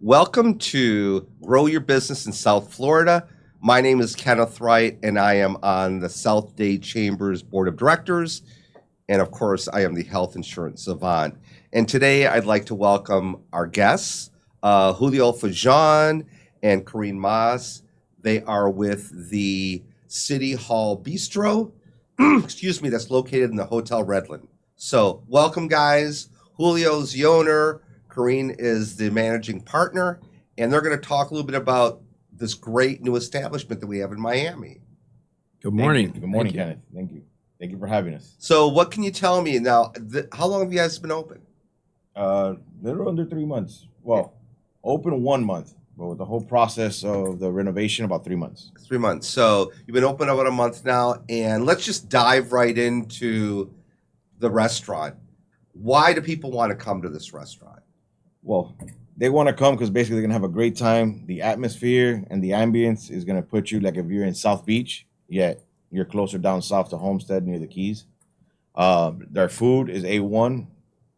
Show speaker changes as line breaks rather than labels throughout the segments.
Welcome to Grow Your Business in South Florida. My name is Kenneth Wright, and I am on the South Dade Chamber's Board of Directors. And of course, I am the Health Insurance Savant. And today I'd like to welcome our guests, Julio Fojon and Karin. They are with the City Hall Bistro, that's located in the Hotel Redland. So welcome, guys. Julio's the owner. Karin is the managing partner, and they're going to talk a little bit about this great new establishment that we have in Miami.
Good morning.
Good morning, Kenneth. Thank you. Thank you for having us.
So what can you tell me now? How long have you guys been open?
Little under 3 months. Well, open 1 month, but with the whole process of the renovation, about 3 months.
3 months. So you've been open about a month now, and let's just dive right into the restaurant. Why do people want to come to this restaurant?
Well, they want to come because basically they're going to have a great time. The atmosphere and the ambience is going to put you like if you're in South Beach, yet you're closer down south to Homestead near the Keys. Their food is A1,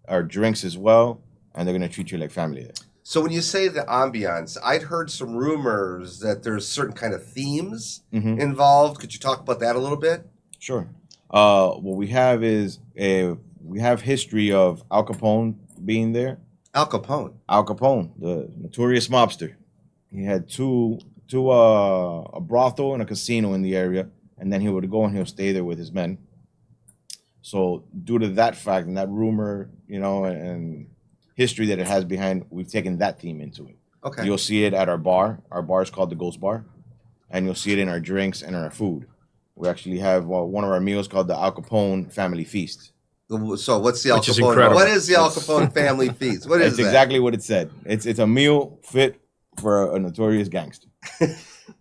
our drinks as well, and they're going to treat you like family there.
So when you say the ambiance, I'd heard some rumors that there's certain kind of themes involved. Could you talk about that a little bit?
Sure. What we have is we have history of Al Capone being there.
Al Capone,
the notorious mobster. He had a brothel and a casino in the area, and then he would go and he'll stay there with his men. So due to that fact and that rumor, and history that it has behind, we've taken that theme into it.
Okay.
You'll see it at our bar. Our bar is called the Ghost Bar, and you'll see it in our drinks and our food. We actually have one of our meals called the Al Capone Family Feast.
So what's the Al
Which is
Capone?
incredible.
What is the Al Capone family feast? What is
It's
that?
exactly what it said. It's a meal fit for a notorious gangster.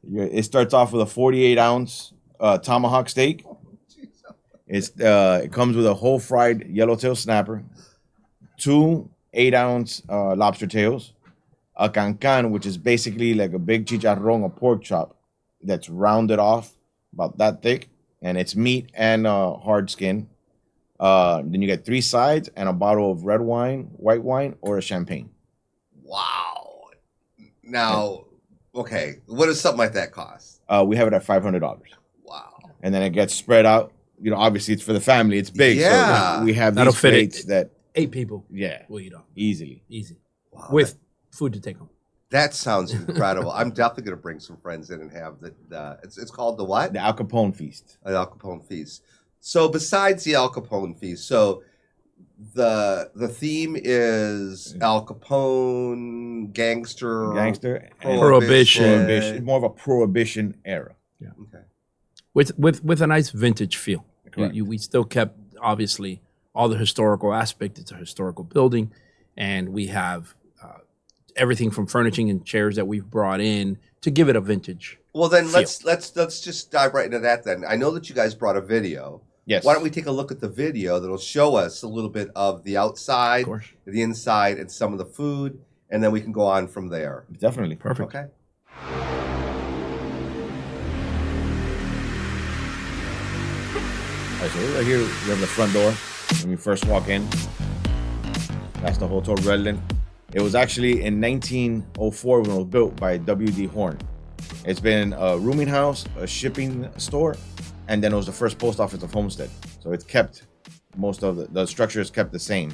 It starts off with a 48-ounce tomahawk steak. It comes with a whole fried yellowtail snapper, 2 8-ounce lobster tails, a cancan, which is basically like a big chicharrón, a pork chop that's rounded off about that thick, and it's meat and hard skin. Then you get 3 sides and a bottle of red wine, white wine, or a champagne.
Wow. Now, okay, what does something like that cost?
We have it at $500.
Wow.
And then it gets spread out. Obviously it's for the family. It's big.
Yeah.
So we have
That'll
these
fit
plates that
8 people
yeah,
will eat on.
easily.
Easy.
Wow.
With food to take home.
That sounds incredible. I'm definitely going to bring some friends in and have it's called the what?
The Al Capone Feast.
The Al Capone feast. So besides the Al Capone feast, so the theme is Al Capone, gangster,
Prohibition.
It's more of a prohibition era.
Yeah.
Okay.
With a nice vintage feel.
Correct.
We still kept, obviously, all the historical aspect. It's a historical building. And we have everything from furnishing and chairs that we've brought in to give it a vintage.
Well, then
feel.
let's just dive right into that. Then I know that you guys brought a video.
Yes.
Why don't we take a look at the video that'll show us a little bit of the outside,
Of course.
the inside, and some of the food, and then we can go on from there.
Definitely.
Perfect.
Okay.
All right, so right here, we have the front door. When you first walk in, that's the Hotel Redland. It was actually in 1904 when it was built by W.D. Horn. It's been a rooming house, a shipping store, and then it was the first post office of Homestead. So it's kept, most of the structure is kept the same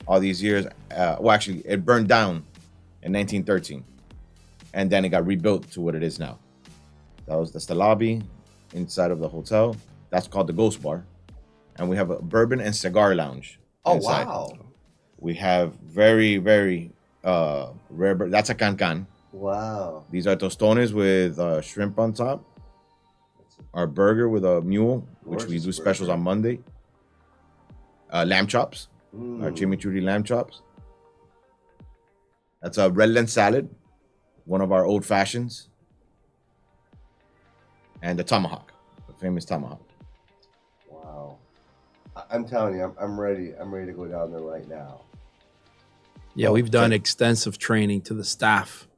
all these years. Actually, it burned down in 1913, and then it got rebuilt to what it is now. That's the lobby inside of the hotel. That's called the Ghost Bar. And we have a bourbon and cigar lounge.
Oh,
inside.
wow.
We have very, very rare. That's a cancan.
Wow.
These are tostones with shrimp on top. Our burger with a mule, which we do specials on Monday. Lamb chops. Our chimichurri lamb chops. That's a Redland salad, one of our old fashions. And the tomahawk, the famous tomahawk.
Wow. I'm telling you, I'm ready. I'm ready to go down there right now.
Yeah, we've done extensive training to the staff.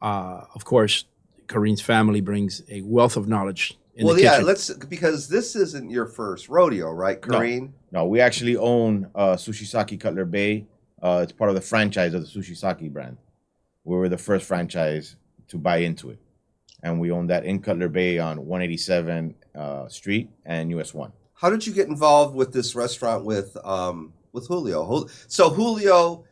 Of course, Karin's family brings a wealth of knowledge in the kitchen.
Because this isn't your first rodeo, right, Karin?
No, we actually own Sushi Sake Cutler Bay. It's part of the franchise of the Sushi Sake brand. We were the first franchise to buy into it. And we own that in Cutler Bay on 187 Street and US 1.
How did you get involved with this restaurant with Julio? So Julio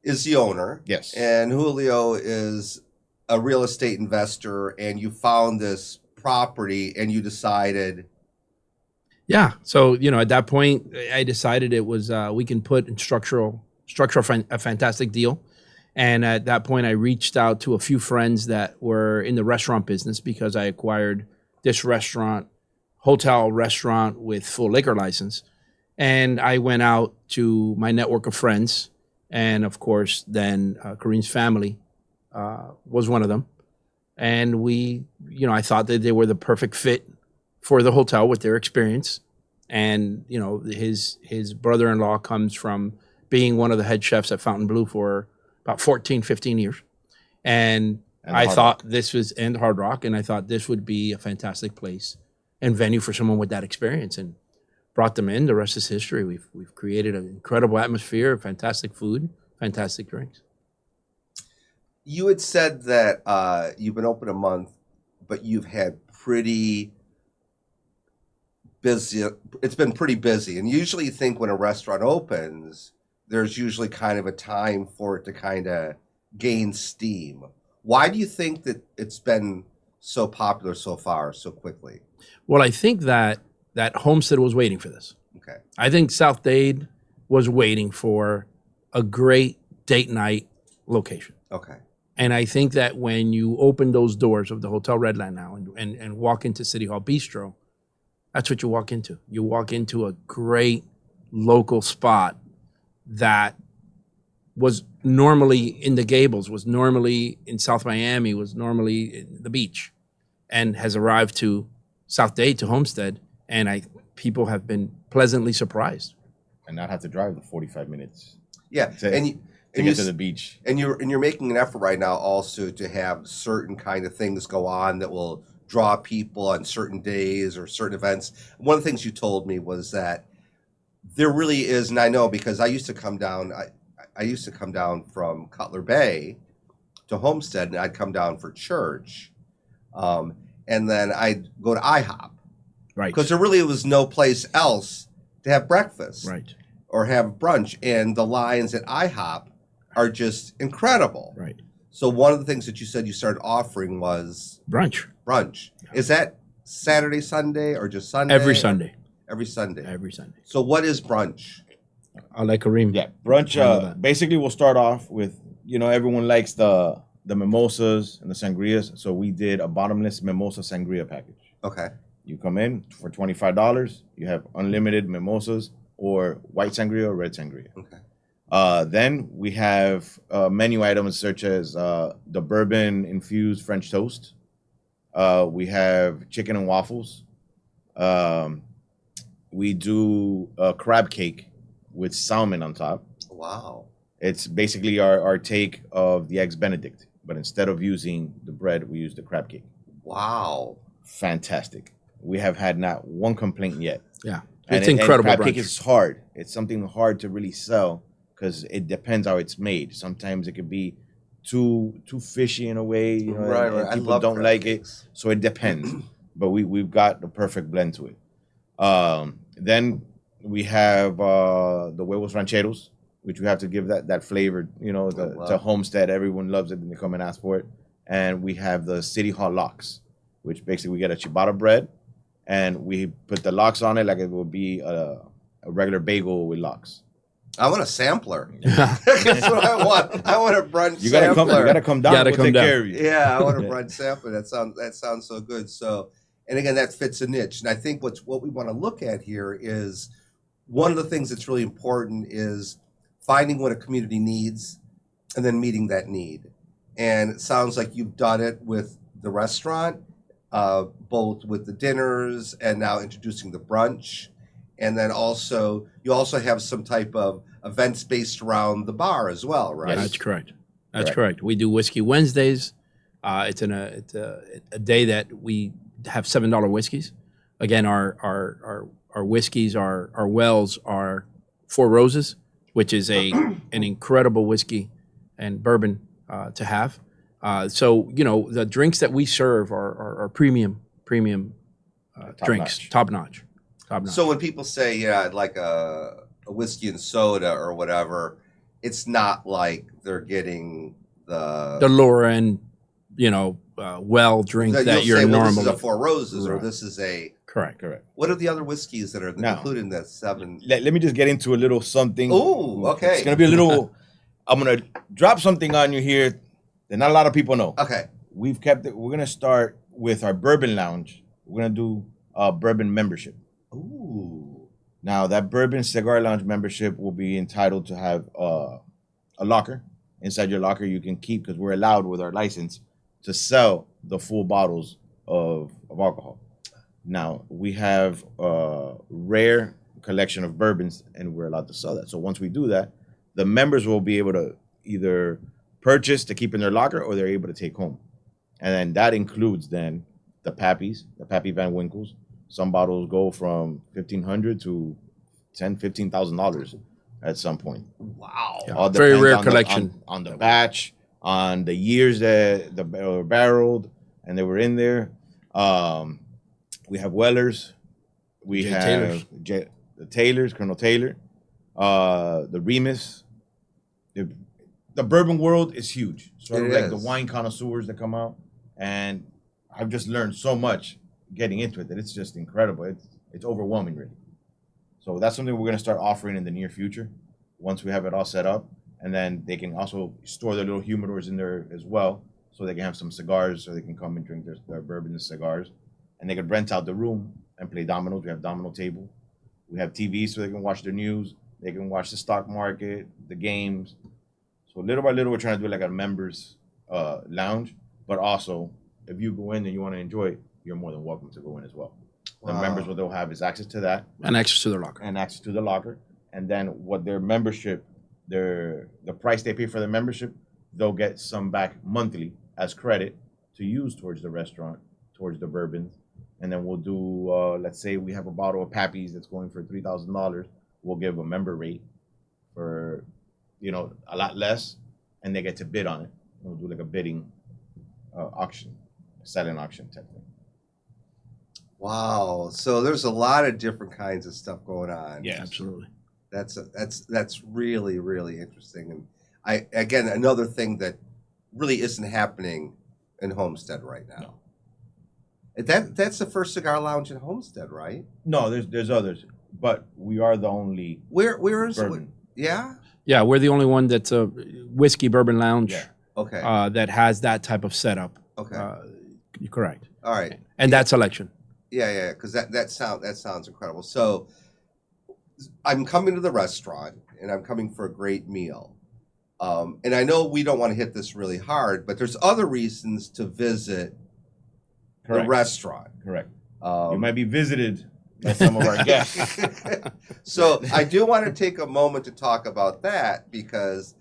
is the owner.
Yes.
And Julio is a real estate investor, and you found this property and you decided.
Yeah. So, at that point, I decided it was, we can put in structure a fantastic deal. And at that point, I reached out to a few friends that were in the restaurant business because I acquired this hotel restaurant with full liquor license. And I went out to my network of friends. And of course, then Karin's family was one of them. And I thought that they were the perfect fit for the hotel with their experience. And, his brother-in-law comes from being one of the head chefs at Fontainebleau for about 14, 15 years. And I thought this was, and Hard Rock, and I thought this would be a fantastic place and venue for someone with that experience, and brought them in. The rest is history. We've created an incredible atmosphere, fantastic food, fantastic drinks.
You had said that you've been open a month, but you've had pretty busy. It's been pretty busy. And usually you think when a restaurant opens, there's usually kind of a time for it to kind of gain steam. Why do you think that it's been so popular so far, so quickly?
Well, I think that Homestead was waiting for this.
Okay.
I think South Dade was waiting for a great date night location.
Okay.
And I think that when you open those doors of the Hotel Redland now and walk into City Hall Bistro, that's what you walk into. You walk into a great local spot that was normally in the Gables, was normally in South Miami, was normally in the beach, and has arrived to South Dade, to Homestead, and people have been pleasantly surprised.
And not have to drive the 45 minutes.
Yeah,
to get to the beach.
And you're making an effort right now also to have certain kind of things go on that will draw people on certain days or certain events. One of the things you told me was that there really is, and I know because I used to come down. I used to come down from Cutler Bay to Homestead, and I'd come down for church, and then I'd go to IHOP,
Right.
Because there really was no place else to have breakfast,
Right.
or have brunch, and the lines at IHOP are just incredible.
Right.
So one of the things that you said you started offering was
Brunch.
brunch. Is that Saturday, Sunday, or just Sunday?
Every Sunday.
Every Sunday.
Every Sunday.
So what is brunch?
I'll let Kareem.
Yeah, brunch.
handle that.
Basically, we'll start off with, everyone likes the mimosas and the sangrias. So we did a bottomless mimosa sangria package.
Okay.
You come in for $25. You have unlimited mimosas or white sangria or red sangria.
Okay.
Then we have menu items such as the bourbon infused French toast. We have chicken and waffles. We do a crab cake with salmon on top.
Wow.
It's basically our take of the Eggs Benedict, but instead of using the bread, we use the crab cake.
Wow.
Fantastic. We have had not one complaint yet.
Yeah.
And
It's incredible
crab
brunch.
cake is hard. It's something hard to really sell because it depends how it's made. Sometimes it could be too fishy in a way,
Right,
and
right. I
people
love
don't
crab
like
cakes.
it. So it depends. But we've got the perfect blend to it. Then we have the huevos rancheros, which we have to give that flavor,
wow.
to Homestead. Everyone loves it and they come and ask for it. And we have the City Hall lox, which basically we get a ciabatta bread and we put the lox on it like it would be a regular bagel with lox.
I want a sampler. That's what I want. I want a brunch
You gotta
sampler.
come down.
Gotta
We'll
come
take
down.
care of you.
Yeah, I want a brunch sampler. That sounds so good. So, and again, that fits a niche. And I think what we want to look at here is one of the things that's really important is finding what a community needs and then meeting that need. And it sounds like you've done it with the restaurant, both with the dinners and now introducing the brunch. And then you also have some type of events based around the bar as well, right?
Yeah, that's correct. That's correct. We do Whiskey Wednesdays. It's a day that we have $7 whiskeys. Again, our whiskeys, our wells are Four Roses, which is an incredible whiskey and bourbon to have. So the drinks that we serve are premium drinks, top notch.
So when people say, yeah, I'd like a whiskey and soda or whatever, it's not like they're getting the
lower end, well drink that you're
say, well,
normally.
this is a Four Roses,
Right.
or this is a
Correct.
What are the other whiskeys that are
Now,
included in that 7?
Let me just get into a little something.
Oh, okay.
It's gonna be a little. I'm gonna drop something on you here that not a lot of people know.
Okay.
We've kept it. We're gonna start with our bourbon lounge. We're gonna do a bourbon membership.
Ooh.
Now that bourbon cigar lounge membership will be entitled to have a locker. Inside your locker, you can keep, because we're allowed with our license to sell the full bottles of alcohol. Now we have a rare collection of bourbons, and we're allowed to sell that. So once we do that, the members will be able to either purchase to keep in their locker, or they're able to take home. And then that includes then the Pappies, the Pappy Van Winkles. Some bottles go from $1,500 to $10,000-$15,000 at some point.
Wow.
Yeah.
All
Very
depends
rare
on
collection.
on the batch, on the years that they were barreled and they were in there. We have Wellers. We
Jay
have
Taylors.
The Taylors, Colonel Taylor, the Remus. The bourbon world is huge. Sort of
It
like
is.
the wine connoisseurs that come out. And I've just learned so much getting into it that it's just incredible. It's overwhelming, really. So that's something we're going to start offering in the near future once we have it all set up. And then they can also store their little humidors in there as well, so they can have some cigars, so they can come and drink their bourbon and cigars. And they could rent out the room and play dominoes. We have domino table. We have TV so they can watch the news. They can watch the stock market, the games. So little by little, we're trying to do like a members lounge. But also, if you go in and you want to enjoy it, you're more than welcome to go in as well. The
Wow.
members, what they'll have is access to that.
And access to their locker.
And access to the locker. And then what their membership, the price they pay for their membership, they'll get some back monthly as credit to use towards the restaurant, towards the bourbons. And then we'll do, let's say we have a bottle of Pappy's that's going for $3,000. We'll give a member rate for, a lot less, and they get to bid on it. And we'll do like a bidding auction, silent auction type thing.
Wow. So there's a lot of different kinds of stuff going on.
Yeah, absolutely.
That's really, really interesting. And again, another thing that really isn't happening in Homestead right now. That's the first cigar lounge in Homestead, right?
No, there's others, but we are the only
Where is
bourbon.
Yeah?
Yeah, we're the only one that's a whiskey bourbon lounge
Yeah.
Okay.
that has that type of setup.
Okay.
You're correct.
All right.
And that selection.
Yeah, because that sounds incredible. So I'm coming to the restaurant and I'm coming for a great meal. And I know we don't want to hit this really hard, but there's other reasons to visit
Correct.
the restaurant.
Correct. You might be visited by some of our guests.
So I do want to take a moment to talk about that, because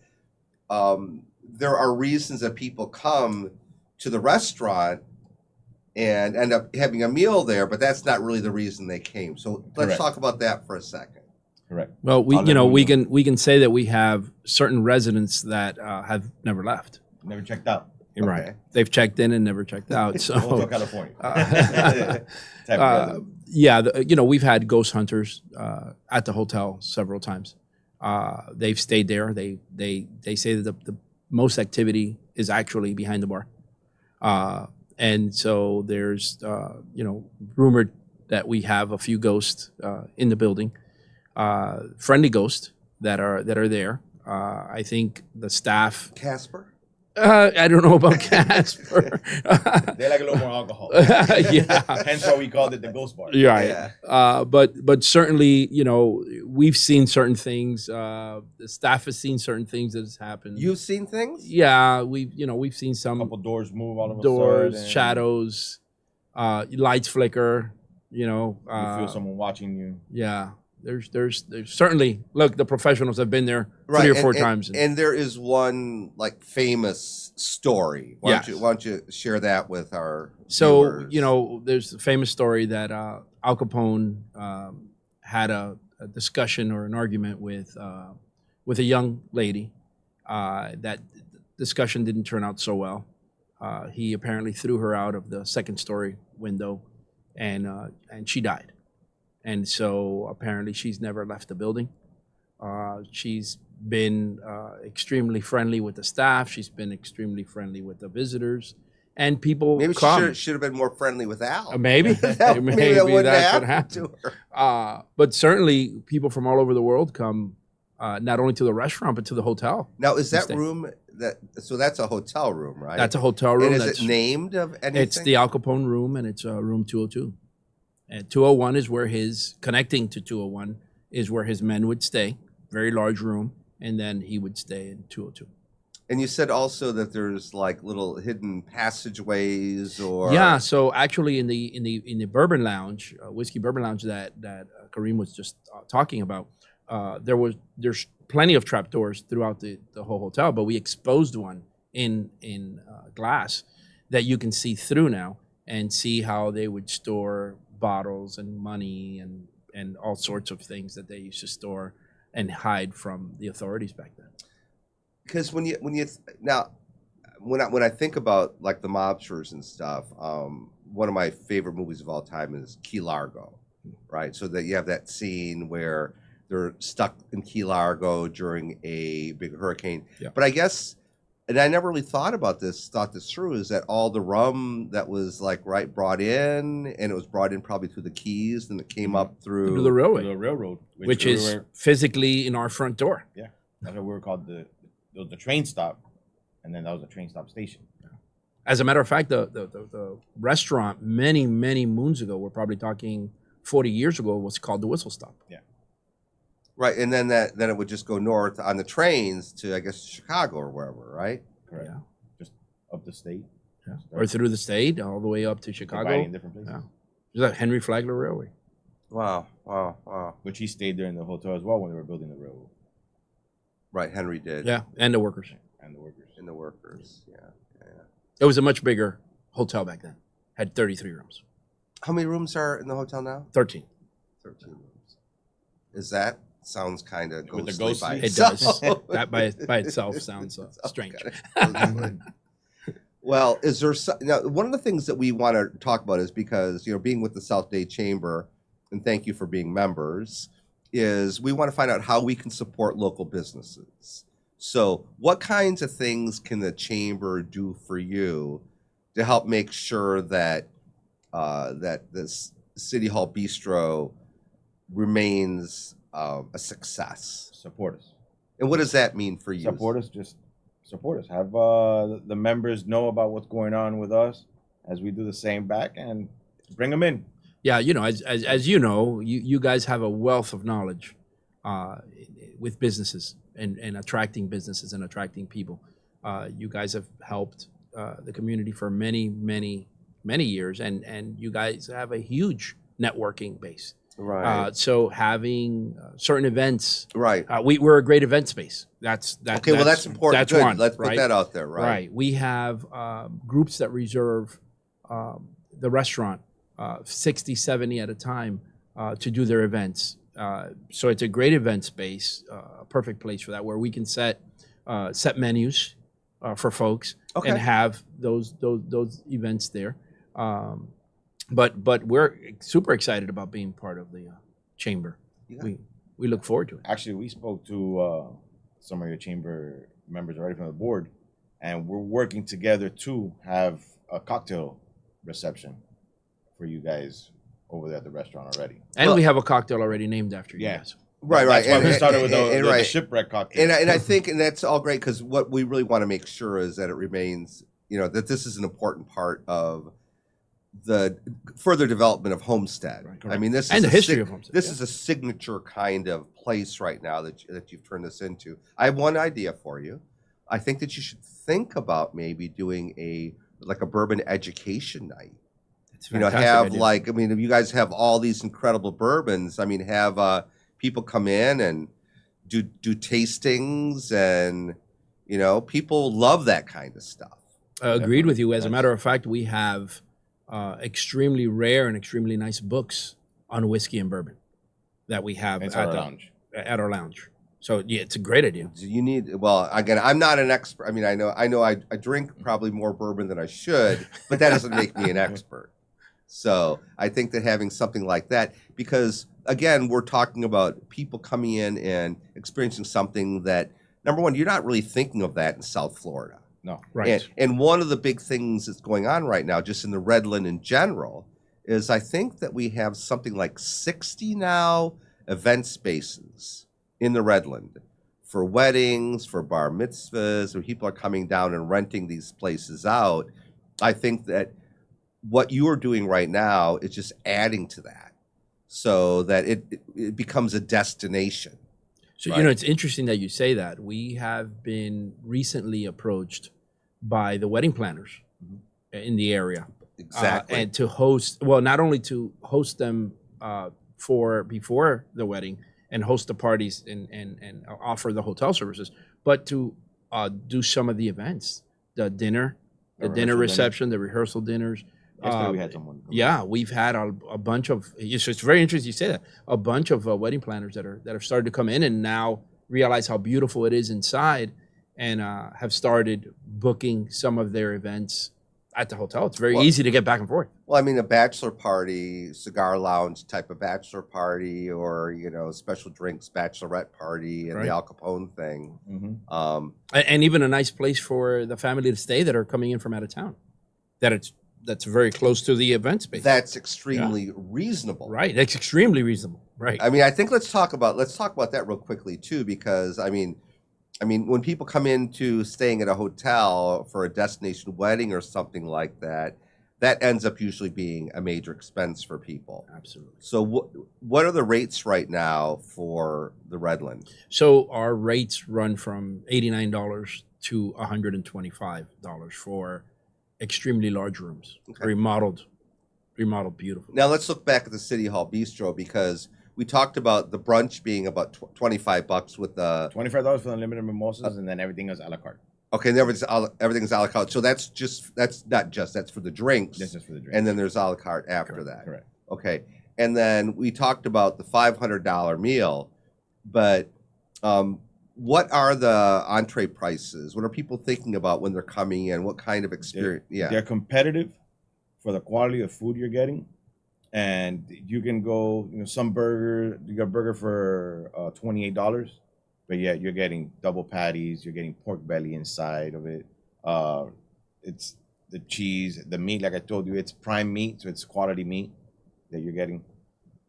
there are reasons that people come to the restaurant and end up having a meal there, but that's not really the reason they came. So let's
Correct.
talk about that for a second.
Correct.
Well,
I'll let you
we can say that we have certain residents that have never left.
Never checked out.
You're
Okay.
right. They've checked in and never checked out. So
Hotel California. Type of resident.
yeah, we've had ghost hunters at the hotel several times. They've stayed there. They say that the most activity is actually behind the bar, and so there's rumored that we have a few ghosts in the building, friendly ghosts that are there. I think the staff.
Casper?
I don't know about Casper.
They like a little more alcohol.
Yeah.
Hence why we called it the Ghost Bar.
Right.
Yeah.
But certainly, we've seen certain things. The staff has seen certain things that has happened.
You've seen things?
Yeah, we've seen
A
some
couple doors move all of a
doors,
sudden.
shadows, lights flicker.
You feel someone watching you.
Yeah. There's certainly, look, the professionals have been there 3 or 4 times.
And there is one famous story. Why don't you share that with our viewers?
There's a famous story that Al Capone had a discussion or an argument with a young lady that discussion didn't turn out so well. He apparently threw her out of the second story window, and she died. And so apparently she's never left the building. She's been extremely friendly with the staff. She's been extremely friendly with the visitors. And people
Maybe
come.
she should have been more friendly with Al.
Maybe.
Maybe that wouldn't
that's what
happen to her.
But certainly people from all over the world come not only to the restaurant, but to the hotel.
Now, is that
Stay.
room so that's a hotel room, right?
That's a hotel room.
And is it named of anything?
It's the Al Capone room, and it's room 202. And 201 is where connecting to 201 is where his men would stay. Very large room. And then he would stay in 202.
And you said also that there's like little hidden passageways or
Yeah, so actually in the bourbon lounge, whiskey bourbon lounge that Karim was just talking about, there's plenty of trapdoors throughout the whole hotel, but we exposed one in glass that you can see through now and see how they would store bottles and money and all sorts of things that they used to store and hide from the authorities back then.
Because when I think about like the mobsters and stuff, one of my favorite movies of all time is Key Largo, right? So that you have that scene where they're stuck in Key Largo during a big hurricane.
Yeah.
But I guess, and I never really thought this through, is that all the rum that was like brought in, and it was brought in probably through the Keys, and it came up through
the railway,
The railroad,
which is physically in our front door.
Yeah, that's what we were called the train stop, and then that was a train stop station.
As a matter of fact, the restaurant many moons ago, we're probably talking 40 years ago, was called the Whistle Stop.
Yeah.
Right, and then it would just go north on the trains to, I guess, Chicago or wherever, right?
Correct.
Yeah.
Just up the state.
Yeah. Or through the state, all the way up to Chicago.
Dividing in different places.
Yeah. There's that Henry Flagler Railway.
Wow.
Which he stayed there in the hotel as well when they were building the railroad.
Right, Henry did.
Yeah, and the workers.
And the workers.
And the workers, yeah.
It was a much bigger hotel back then. Had 33 rooms.
How many rooms are in the hotel now?
13.
13 rooms. Sounds kind of
With the
ghostly by
ghostly?
It
itself.
does. That by itself sounds strange.
Well, is there now one of the things that we want to talk about is because, being with the South Dade Chamber, and thank you for being members, is we want to find out how we can support local businesses. So what kinds of things can the chamber do for you to help make sure that that this City Hall Bistro remains a success?
Support us.
And what does that mean for you?
Support us. Just support us. Have the members know about what's going on with us as we do the same back, and bring them in.
Yeah, as you know, you guys have a wealth of knowledge with businesses and attracting businesses and attracting people. You guys have helped the community for many years, and you guys have a huge networking base.
Right.
So having certain events,
Right.
We're a great event space. That's
Okay, well, that's important.
That's
Good.
one.
Let's put
right?
that out there, right?
Right. We have groups that reserve the restaurant 60, 70 at a time to do their events. So it's a great event space, a perfect place for that, where we can set menus for folks and have those events there. But we're super excited about being part of the chamber.
Yeah.
We look forward to it.
Actually, we spoke to some of your chamber members already from the board, and we're working together to have a cocktail reception for you guys over there at the restaurant already.
And we have a cocktail already named after you guys.
Right.
That's why we started with the
right.
shipwreck cocktail.
And I think, and that's all great, because what we really want to make sure is that it remains, that this is an important part of the further development of Homestead.
Right,
I mean, this
and
is
the
a
history of Homestead.
This is a signature kind of place right now that you've turned this into. I have one idea for you. I think that you should think about maybe doing a bourbon education night. Have
idea.
if you guys have all these incredible bourbons, have people come in and do tastings, and people love that kind of stuff.
Agreed with you. As a matter of fact, we have extremely rare and extremely nice books on whiskey and bourbon that we have
It's
at
our
the
lounge.
At our lounge. So yeah, it's a great idea.
Do you need? Well, again, I'm not an expert. I mean, I know I drink probably more bourbon than I should, but that doesn't make me an expert. So I think that having something like that, because again, we're talking about people coming in and experiencing something that, number one, you're not really thinking of that in South Florida.
No.
Right.
And one of the big things that's going on right now, just in the Redland in general, is I think that we have something like 60 now event spaces in the Redland for weddings, for bar mitzvahs, where people are coming down and renting these places out. I think that what you are doing right now is just adding to that so that it becomes a destination.
So,
right?
you know, it's interesting that you say that. We have been recently approached by the wedding planners in the area.
Exactly.
And to host, well, not only to host them for before the wedding and host the parties and offer the hotel services, but to do some of the events, the dinner, the dinner reception, the rehearsal dinners.
Yesterday we had someone.
Yeah, we've had a bunch of. It's very interesting you say that. A bunch of wedding planners that have started to come in and now realize how beautiful it is inside, and have started booking some of their events at the hotel. It's very easy to get back and forth.
Well, I mean, a bachelor party, cigar lounge type of bachelor party, or special drinks bachelorette party, and the Al Capone thing,
And even a nice place for the family to stay that are coming in from out of town. That's very close to the event space.
That's extremely reasonable.
Right. That's extremely reasonable. Right.
I mean, I think let's talk about that real quickly too, because I mean, when people come into staying at a hotel for a destination wedding or something like that, that ends up usually being a major expense for people.
Absolutely.
So what are the rates right now for the Redland?
So our rates run from $89 to $125 for extremely large rooms, remodeled beautiful.
Now let's look back at the City Hall Bistro, because we talked about the brunch being about $25 with the
$25 for the unlimited mimosas, and then everything is a la carte.
Okay, and everything's a la carte. So that's for the drinks.
That's just for the drinks.
And then there's a la carte after that.
Correct.
Okay, and then we talked about the $500 meal, but what are the entree prices? What are people thinking about when they're coming in? What kind of experience?
They're competitive for the quality of food you're getting, and you can go, some burger, you got a burger for $28, but yeah, you're getting double patties, you're getting pork belly inside of it. It's the cheese, the meat, like I told you, it's prime meat, so it's quality meat that you're getting.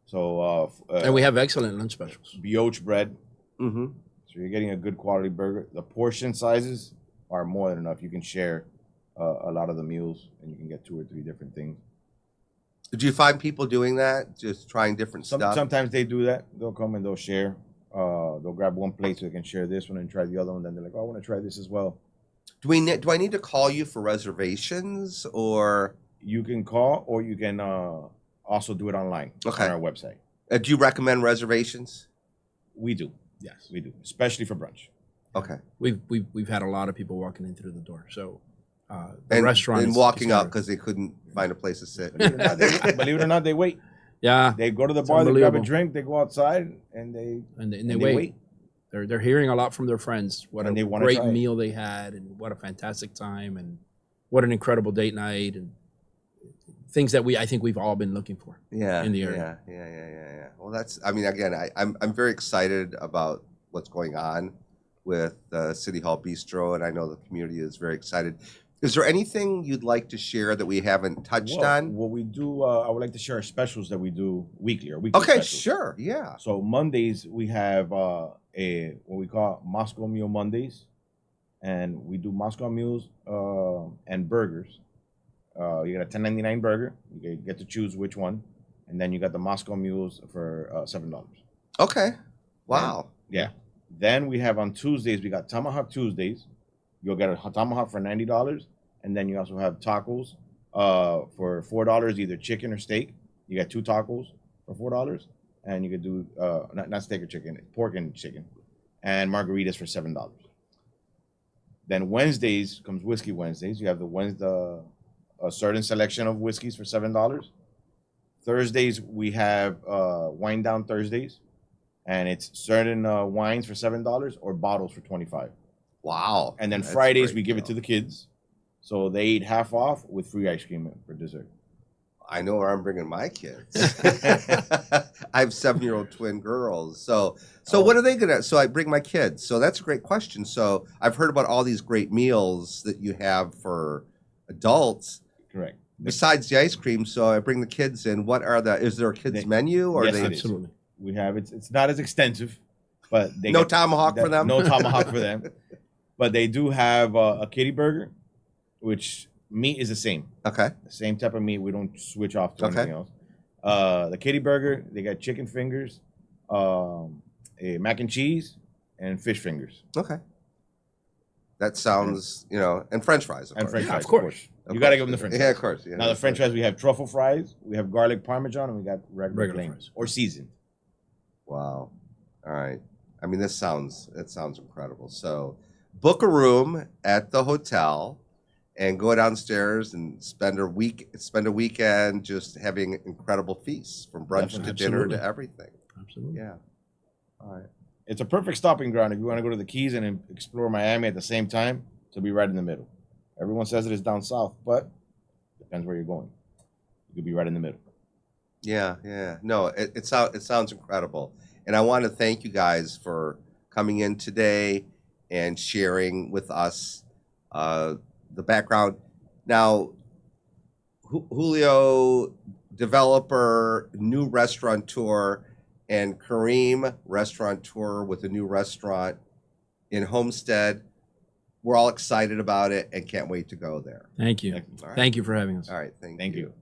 So
and we have excellent lunch specials.
Brioche bread.
Mm-hmm.
So you're getting a good quality burger. The portion sizes are more than enough. You can share a lot of the meals, and you can get 2 or 3 different things.
Do you find people doing that, just trying different stuff?
Sometimes they do that. They'll come and they'll share. They'll grab one plate so they can share this one and try the other one. Then they're like, "Oh, I want to try this as well."
Do I need to call you for reservations, or
you can call, or you can also do it online on our website.
Do you recommend reservations?
We do.
Yes,
we do, especially for brunch.
Okay.
We've had a lot of people walking in through the door. So the restaurant
and walking out because they couldn't find a place to sit.
Believe it or not, they wait.
Yeah.
They go to the bar, they grab a drink, they go outside, and they wait.
They're hearing a lot from their friends. What
and
a great meal they had, and what a fantastic time, and what an incredible date night, and things that I think we've all been looking for. In the area.
Yeah. Well, again, I'm very excited about what's going on with City Hall Bistro, and I know the community is very excited. Is there anything you'd like to share that we haven't touched on?
What we do, I would like to share our specials that we do weekly.
Okay,
specials.
Sure, yeah.
So Mondays we have what we call Moscow Mule Mondays, and we do Moscow mules and burgers. You got a $10.99 burger. You get to choose which one, and then you got the Moscow mules for $7.
Okay, wow.
Yeah. Then we have on Tuesdays we got Tomahawk Tuesdays. You'll get a tomahawk for $90, and then you also have tacos for $4, either chicken or steak. You got 2 tacos for $4, and you could do not steak or chicken, pork and chicken, and margaritas for $7. Then Wednesdays comes Whiskey Wednesdays. You have a certain selection of whiskeys for $7. Thursdays we have Wine Down Thursdays. and it's certain wines for $7 or bottles for $25.
Wow.
And then
That's a
Fridays
great
we give it
deal.
to the kids, so they eat half off with free ice cream for dessert.
I know where I'm bringing my kids. I have 7-year-old twin girls. So what are they gonna? So I bring my kids. So that's a great question. So I've heard about all these great meals that you have for adults.
Correct.
Besides the ice cream, so I bring the kids in. What are the? Is there a kids menu or
Yes,
they?
it is.
Absolutely.
We have it's not as extensive, but they
No
get-
tomahawk for them?
No tomahawk for them, but they do have a kitty burger, which meat is the same.
Okay.
The same type of meat. We don't switch off to
Okay.
anything else. The kitty burger, they got chicken fingers, a mac and cheese, and fish fingers.
Okay. That sounds, and French fries, of
And
course.
French
Yeah,
fries,
of course.
You got to give them the French
Yeah,
fries.
of course. Yeah,
Now the French fries, we have truffle fries, we have garlic parmesan, and we got regular plain
fries.
or seasoned.
Wow. All right. I mean, it sounds incredible. So, book a room at the hotel, and go downstairs and spend a weekend just having incredible feasts from brunch
Definitely.
to dinner
Absolutely.
to everything.
Absolutely.
Yeah. All right.
It's a perfect stopping ground if you want to go to the Keys and explore Miami at the same time. To be right in the middle. Everyone says it is down south, but depends where you're going. You could be right in the middle.
Yeah, yeah. No, it sounds incredible. And I want to thank you guys for coming in today and sharing with us the background. Now, Julio, developer, new restaurateur, and Karim, restaurateur with a new restaurant in Homestead. We're all excited about it and can't wait to go there.
Thank you.
Thank you.
All right.
Thank you for having us.
All right.
Thank you.